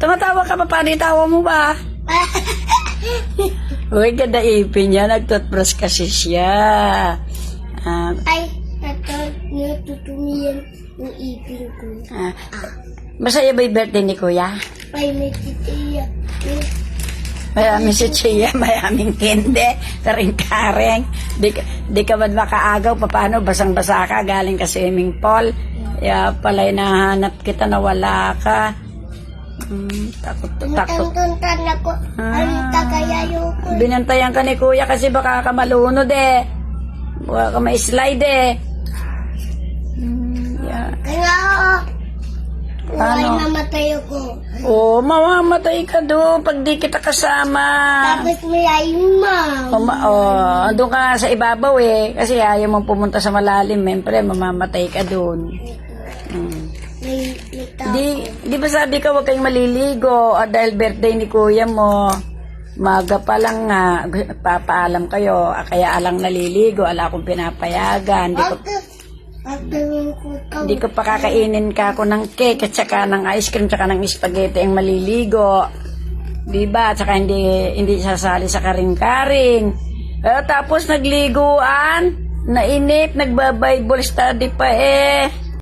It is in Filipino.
Tumatawa ka pa, paano yung tawa mo ba? Uy, ganda ipin niya, nag-toothbrush kasi siya. Ay, natutumiyan yung ipin ko. Masaya ba yung birthday ni Kuya? Ay, may titiya. Maraming si Chia, maraming kende, karing-kareng. Di ka man makaagaw, paano, basang-basa ka, galing ka swimming pool. Kaya pala'y nahanap kita na wala ka. Takot. Tuntan ako. Ang tagayayo ko. Binantayan ka ni Kuya kasi baka ka malunod eh. Baka ka ma-slide eh. Kaya ay mamatay ako. Oo, mamamatay ka doon pag di kita kasama. Tapos may ayuma. Doon ka sa ibabaw eh. Kasi ayaw mong pumunta sa malalim. Siyempre, mamamatay ka doon. May tao. Di ba sabi ka huwag kayong maliligo dahil birthday ni Kuya mo. Maga pa lang nga, papaalam kayo. Kaya alang naliligo, ala akong pinapayagan. Hindi ko pa kakainin ka ako ng cake at saka ng ice cream at saka ng spaghetti ang maliligo. Diba? At saka hindi sasali sa karing-karing. Tapos nagliguan, nainip, nagba-Bible study pa eh.